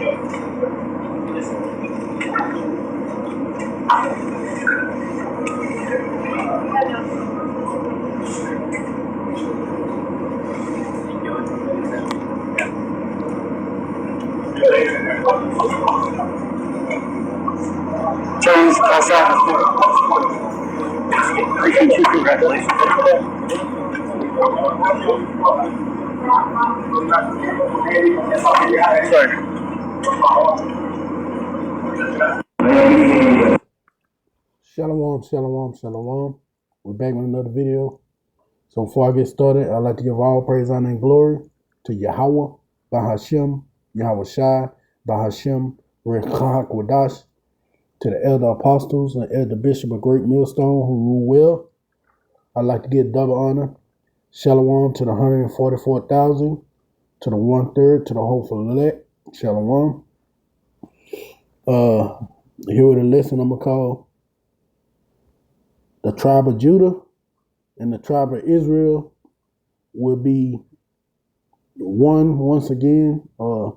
James, appreciate you. Congratulations. Sorry. Shalom, shalom, shalom. We're back with another video. So before I get started, I'd like to give all praise, honor, and glory to Yahweh, Bahashem, Yahweh Shai, Bahashem, Rechak Wadash, to the elder apostles and elder bishop of Great Millstone who rule well. I'd like to give double honor. Shalom to the 144,000, to the 1/3, to the hopeful elect. Shalom. Here with a lesson I'm going to call the tribe of Judah and the tribe of Israel will be one once again. The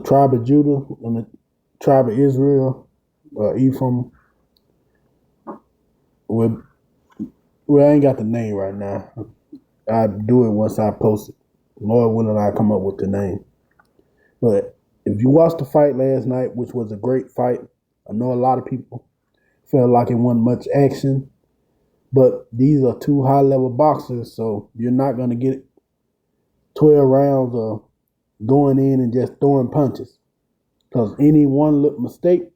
tribe of Judah and the tribe of Israel, Ephraim, well, I ain't got the name right now. I'll do it once I post it. Lord willing, I come up with the name. But if you watched the fight last night, which was a great fight, I know a lot of people felt like it wasn't much action, but these are two high-level boxers, so you're not going to get 12 rounds of going in and just throwing punches. Because any one little mistake,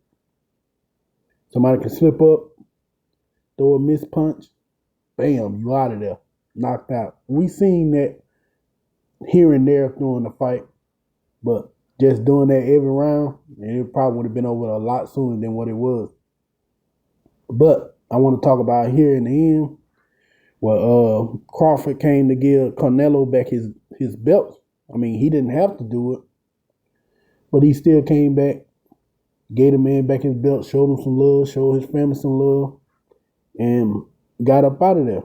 somebody can slip up, throw a missed punch, bam, you out of there, knocked out. We seen that here and there during the fight, but just doing that every round, it probably would have been over a lot sooner than what it was. But I want to talk about here in the end, where Crawford came to give Canelo back his belt. I mean, he didn't have to do it, but he still came back, gave the man back his belt, showed him some love, showed his family some love, and got up out of there.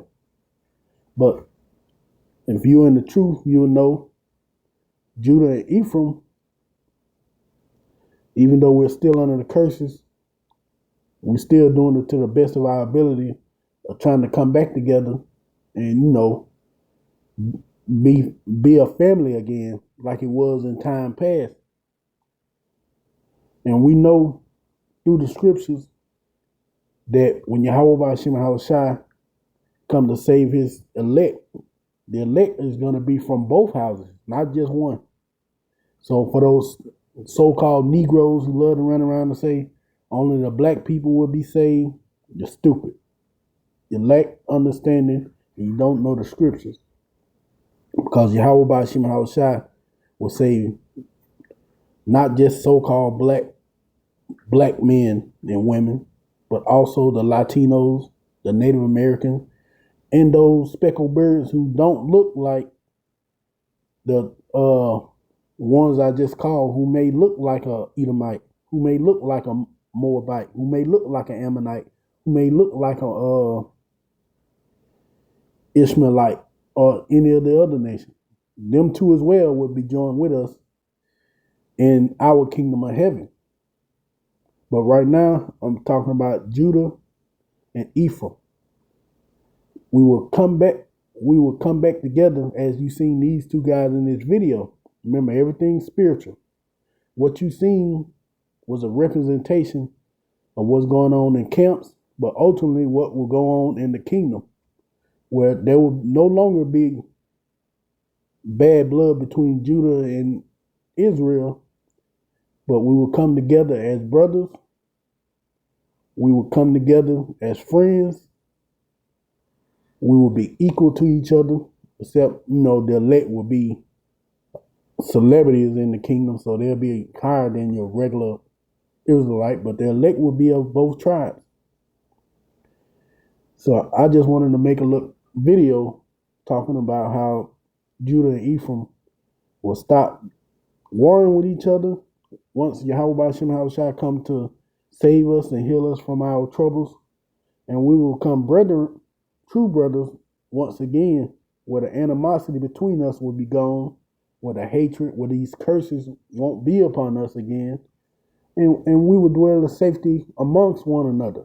But if you're in the truth, you'll know Judah and Ephraim, even though we're still under the curses, we're still doing it to the best of our ability of trying to come back together and, be a family again like it was in time past. And we know through the scriptures that when Yahweh Hashem Shai come to save his elect, the elect is going to be from both houses, not just one. So for those so-called Negroes who love to run around and say only the black people will be saved, you're stupid. You lack understanding and you don't know the scriptures. Because Yahweh Hashem Shai will save not just so-called black men and women, but also the Latinos, the Native Americans, and those speckled birds who don't look like the ones I just called, who may look like a Edomite, who may look like a Moabite, who may look like an Ammonite, who may look like a Ishmaelite, or any of the other nations. Them two as well would be joined with us in our kingdom of heaven. But right now, I'm talking about Judah and Ephraim. We will come back together as you seen these two guys in this video. Remember, everything's spiritual. What you seen was a representation of what's going on in camps, but ultimately what will go on in the kingdom, where there will no longer be bad blood between Judah and Israel, but we will come together as brothers. We will come together as friends. We will be equal to each other, except, the elect will be celebrities in the kingdom, so they'll be higher than your regular Israelite, but the elect will be of both tribes. So I just wanted to make a video talking about how Judah and Ephraim will stop warring with each other once Yahweh Hashem shall come to save us and heal us from our troubles, and we will come true brothers once again, where the animosity between us will be gone, where the hatred, where these curses won't be upon us again, and we will dwell in safety amongst one another.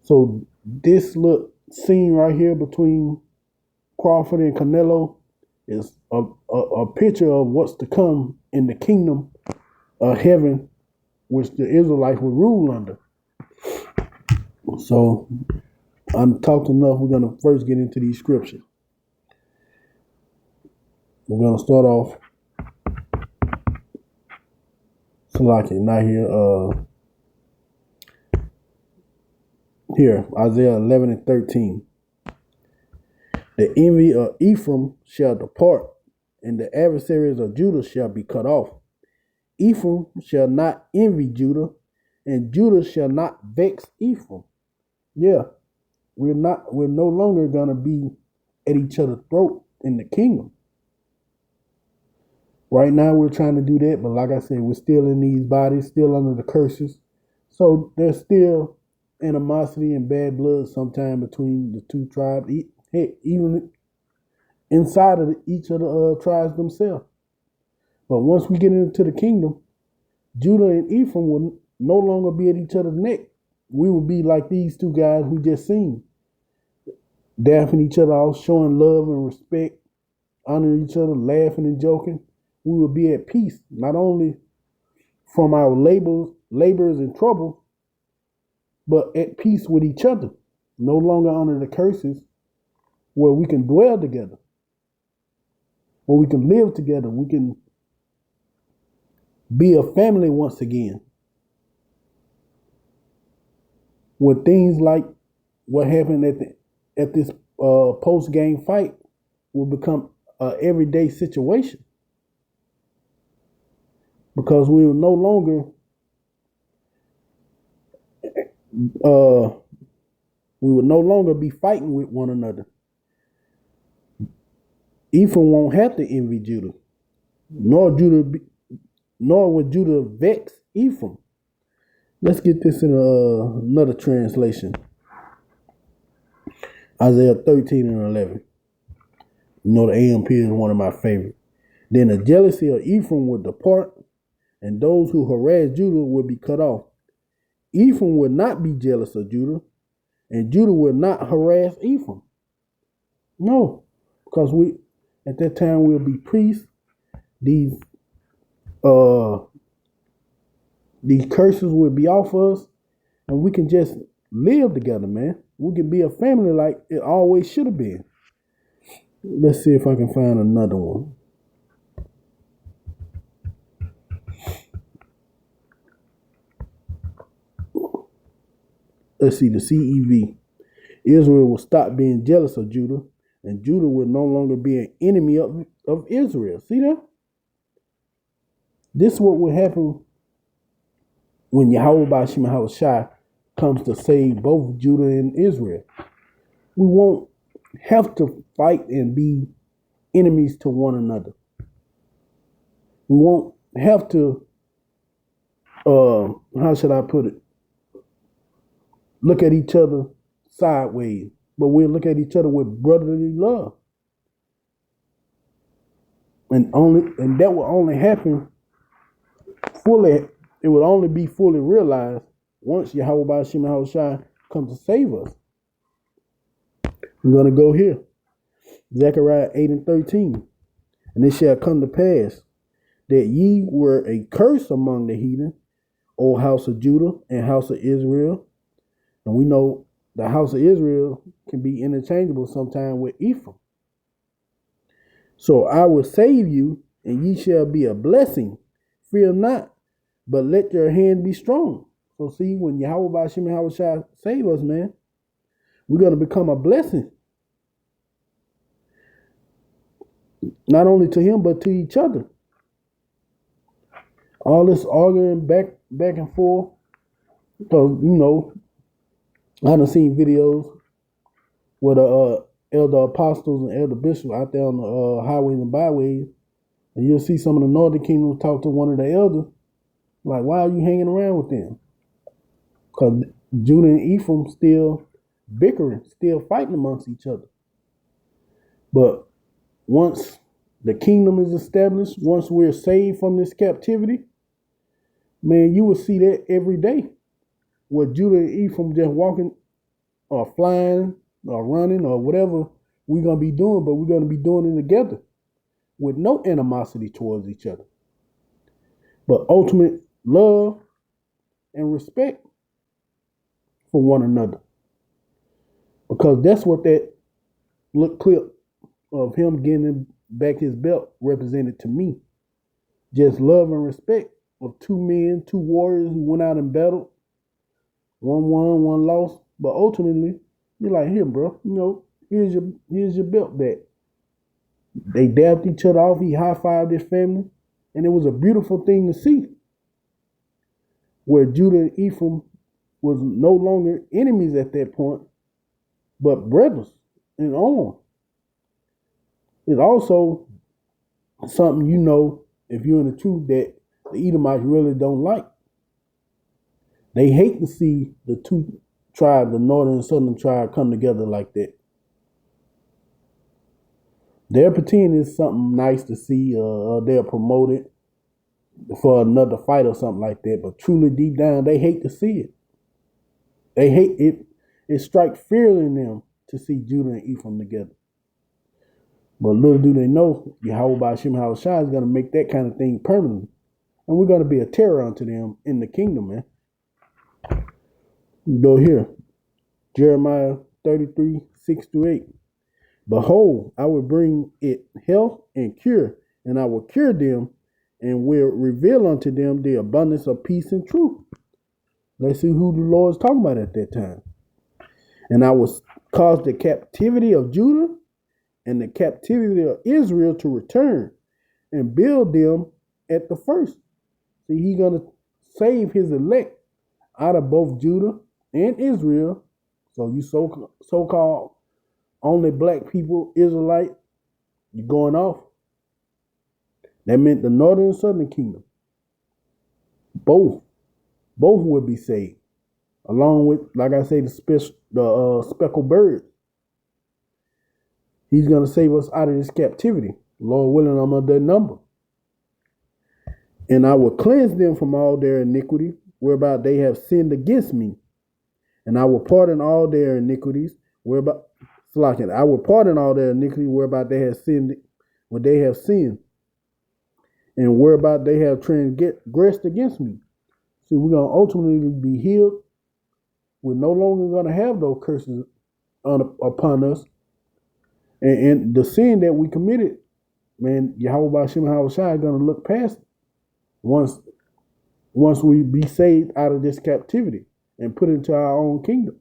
So this little scene right here between Crawford and Canelo is a picture of what's to come in the kingdom of heaven, which the Israelites will rule under. So I'm talked enough. We're going to first get into these scriptures. We're going to start off. Salaki, not here. Here, Isaiah 11 and 13. The envy of Ephraim shall depart, and the adversaries of Judah shall be cut off. Ephraim shall not envy Judah, and Judah shall not vex Ephraim. Yeah, we're no longer gonna be at each other's throat in the kingdom. Right now we're trying to do that, but like I said, we're still in these bodies, still under the curses. So there's still animosity and bad blood sometime between the two tribes, even inside of each of the tribes themselves. But once we get into the kingdom, Judah and Ephraim will no longer be at each other's neck. We will be like these two guys we just seen, dapping each other out, showing love and respect, honoring each other, laughing and joking. We will be at peace, not only from our labors and trouble, but at peace with each other, no longer under the curses, where we can dwell together, where we can live together, we can be a family once again. When things like what happened at this post-game fight will become an everyday situation, because we will no longer be fighting with one another. Ephraim won't have to envy Judah, nor would Judah vex Ephraim. Let's get this in another translation. Isaiah 13 and 11. You know the AMP is one of my favorites. Then the jealousy of Ephraim will depart, and those who harass Judah will be cut off. Ephraim will not be jealous of Judah, and Judah will not harass Ephraim. No, because at that time we'll be priests. These curses will be off us, and we can just live together, man. We can be a family like it always should have been. Let's see if I can find another one. Let's see, the CEV. Israel will stop being jealous of Judah, and Judah will no longer be an enemy of Israel. See that? This is what will happen when Yahweh Ba'ashim Hawashai comes to save both Judah and Israel. We won't have to fight and be enemies to one another. We won't have to, how should I put it, look at each other sideways, but we'll look at each other with brotherly love. And that will only happen fully. It will only be fully realized once Yahweh Ba'ashim Hawashai comes to save us. We're going to go here. Zechariah 8 and 13. And it shall come to pass that ye were a curse among the heathen, O house of Judah and house of Israel. And we know the house of Israel can be interchangeable sometime with Ephraim. So I will save you, and ye shall be a blessing. Fear not, but let your hand be strong. So see, when Yahweh Ba'ashim Hawashai save us, man, we're going to become a blessing. Not only to him, but to each other. All this arguing back and forth. Because, I done seen videos with the elder apostles and elder bishops out there on the highways and byways. And you'll see some of the northern kingdoms talk to one of the elders. Like, why are you hanging around with them? Because Judah and Ephraim still bickering, still fighting amongst each other. But once the kingdom is established, once we're saved from this captivity, man, you will see that every day. With Judah and Ephraim just walking or flying or running or whatever we're going to be doing, but we're going to be doing it together with no animosity towards each other, but ultimate love and respect for one another. Because that's what that look clip of him getting back his belt represented to me. Just love and respect of two men, two warriors who went out and battled. One won, one lost. But ultimately, you're like, here, bro, here's your belt back. They dabbed each other off. He high-fived his family. And it was a beautiful thing to see. Where Judah and Ephraim was no longer enemies at that point, but brothers in arms. It's also something if you're in the truth, that the Edomites really don't like. They hate to see the two tribes, the northern and southern tribe, come together like that. They're pretending it's something nice to see, or they're promoted for another fight or something like that. But truly deep down, they hate to see it. They hate it. It strikes fear in them to see Judah and Ephraim together. But little do they know, Yahweh Ba'Shem Hawashai is going to make that kind of thing permanent. And we're going to be a terror unto them in the kingdom, man. Go here. Jeremiah 33, 6-8. Behold, I will bring it health and cure, and I will cure them, and will reveal unto them the abundance of peace and truth. Let's see who the Lord is talking about at that time. And I will cause the captivity of Judah and the captivity of Israel to return, and build them at the first. See, he's going to save his elect out of both Judah and Israel. So you so-called only black people, Israelite, you're going off. That meant the northern and southern kingdom. Both would be saved. Along with, like I say, the speckled bird. He's going to save us out of this captivity. Lord willing, I'm under that number. And I will cleanse them from all their iniquity, whereby they have sinned against me. And I will pardon all their iniquities, whereby I will pardon all their iniquity, whereby they have sinned, when they have sinned, and whereby they have transgressed against me. See, we're going to ultimately be healed. We're no longer going to have those curses upon us. And the sin that we committed, man, Yahweh Ba'Shem Hawashai is going to look past it once we be saved out of this captivity and put into our own kingdom.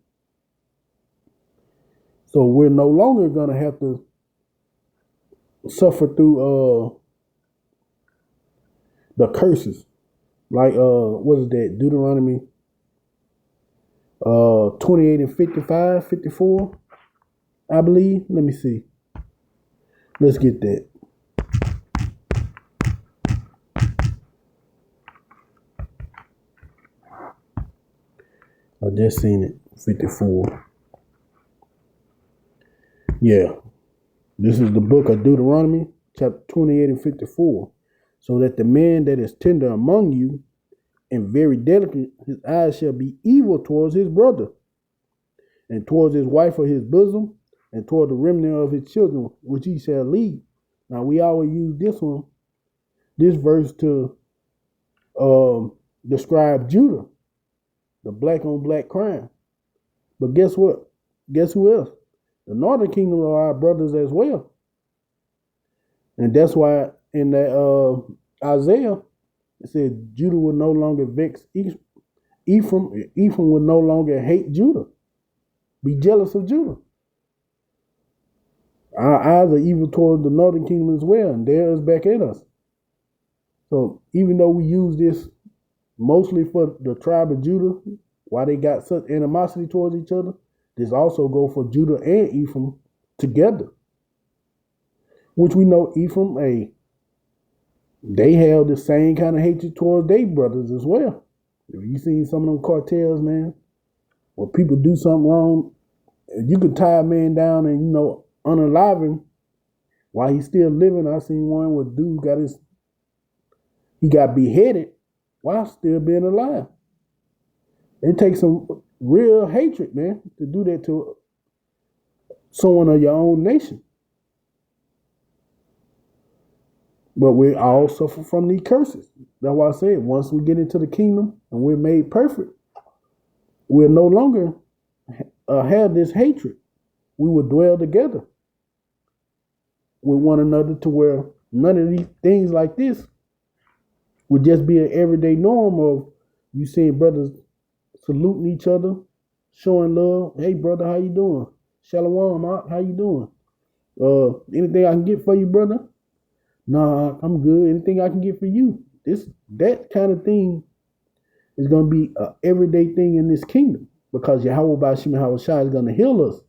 So we're no longer going to have to suffer through the curses. Like, what is that? Deuteronomy 28 and 55, 54, I believe. Let me see. Let's get that. I just seen it. 54. Yeah. This is the book of Deuteronomy, chapter 28 and 54. So that the man that is tender among you and very delicate, his eyes shall be evil towards his brother, and towards his wife of his bosom, and toward the remnant of his children, which he shall lead. Now, we always use this verse to describe Judah, the black on black crime. But guess what? Guess who else? The northern kingdom are our brothers as well. And that's why in that Isaiah, it said Judah will no longer vex Ephraim. Ephraim will no longer hate Judah, be jealous of Judah. Our eyes are evil toward the northern kingdom as well, and theirs back at us. So even though we use this mostly for the tribe of Judah, why they got such animosity towards each other, this also go for Judah and Ephraim together. Which we know Ephraim, they have the same kind of hatred towards their brothers as well. If you seen some of them cartels, man, where people do something wrong, you could tie a man down and, unalive him While he's still living, I seen one where dude he got beheaded while still being alive. It takes some real hatred, man, to do that to someone of your own nation. But we all suffer from these curses. That's why I said once we get into the kingdom and we're made perfect, we'll no longer have this hatred. We will dwell together with one another to where none of these things like this would just be an everyday norm of you seeing brothers saluting each other, showing love. Hey, brother, how you doing? Shalom, how you doing? Anything I can get for you, brother? Nah, I'm good. Anything I can get for you? That kind of thing is going to be an everyday thing in this kingdom because Yahweh Ba'ashim Yahushua is going to heal us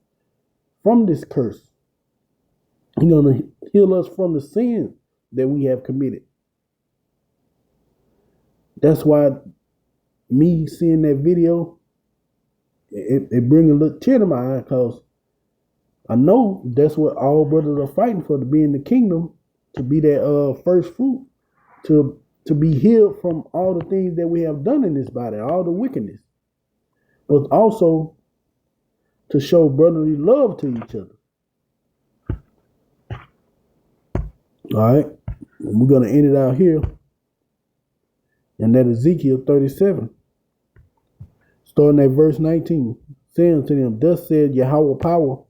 from this curse. He's going to heal us from the sin that we have committed. That's why me seeing that video, it brings a little tear to my eye because I know that's what all brothers are fighting for, to be in the kingdom, to be that first fruit, to be healed from all the things that we have done in this body, all the wickedness, but also to show brotherly love to each other. All right, we're going to end it out here. And that Ezekiel 37, starting at verse 19, saying to them, thus said Yahweh power,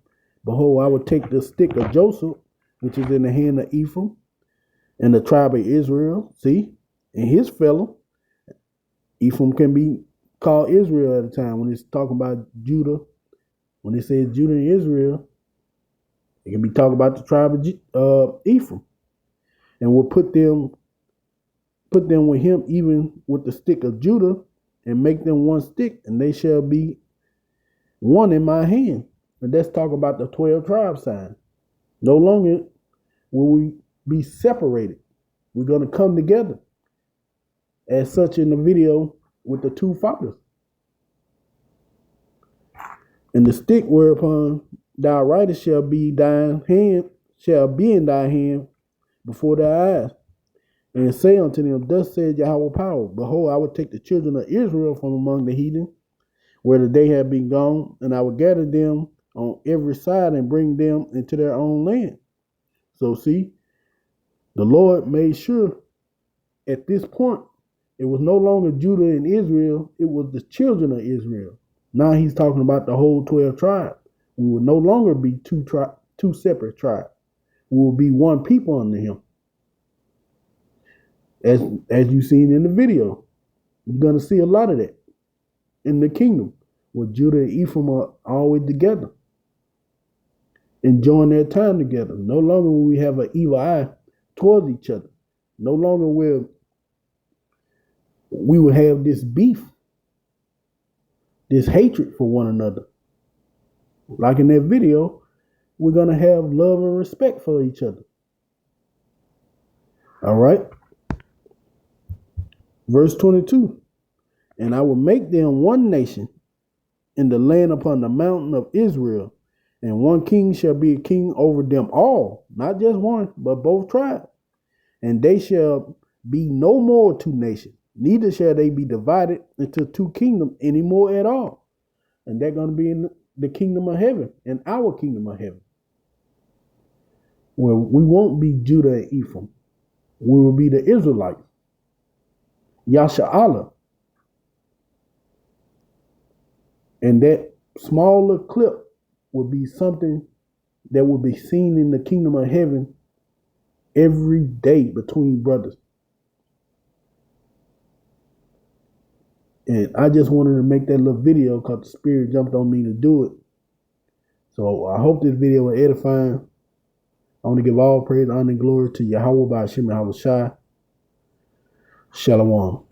behold, I will take the stick of Joseph, which is in the hand of Ephraim, and the tribe of Israel, see, and his fellow. Ephraim can be called Israel at the time when it's talking about Judah. When it says Judah and Israel, it can be talking about the tribe of Ephraim. And will put them with him, even with the stick of Judah, and make them one stick, and they shall be one in my hand. And that's talking about the 12 tribe sign. No longer will we be separated. We're going to come together. As such in the video with the two fathers. And the stick whereupon thy writer shall be in thy hand before thy eyes. And say unto them, thus said Yahweh power, behold, I will take the children of Israel from among the heathen, where they have been gone, and I will gather them on every side and bring them into their own land. So see, the Lord made sure at this point, it was no longer Judah and Israel, it was the children of Israel. Now he's talking about the whole 12 tribes. We will no longer be two separate tribes. We will be one people under him. As you've seen in the video, you're going to see a lot of that in the kingdom, where Judah and Ephraim are always together, enjoying their time together. No longer will we have an evil eye towards each other. No longer will we will have this beef, this hatred for one another. Like in that video, we're going to have love and respect for each other. All right. Verse 22, and I will make them one nation in the land upon the mountain of Israel, and one king shall be a king over them all, not just one, but both tribes. And they shall be no more two nations, neither shall they be divided into two kingdoms anymore at all. And they're going to be in the kingdom of heaven, and our kingdom of heaven, where we won't be Judah and Ephraim. We will be the Israelites. Yasha'Allah. And that smaller clip will be something that will be seen in the kingdom of heaven every day between brothers. And I just wanted to make that little video because the Spirit jumped on me to do it. So I hope this video was edifying. I want to give all praise, honor, and glory to Yahweh Ba'ashim Yahushua. Shalom.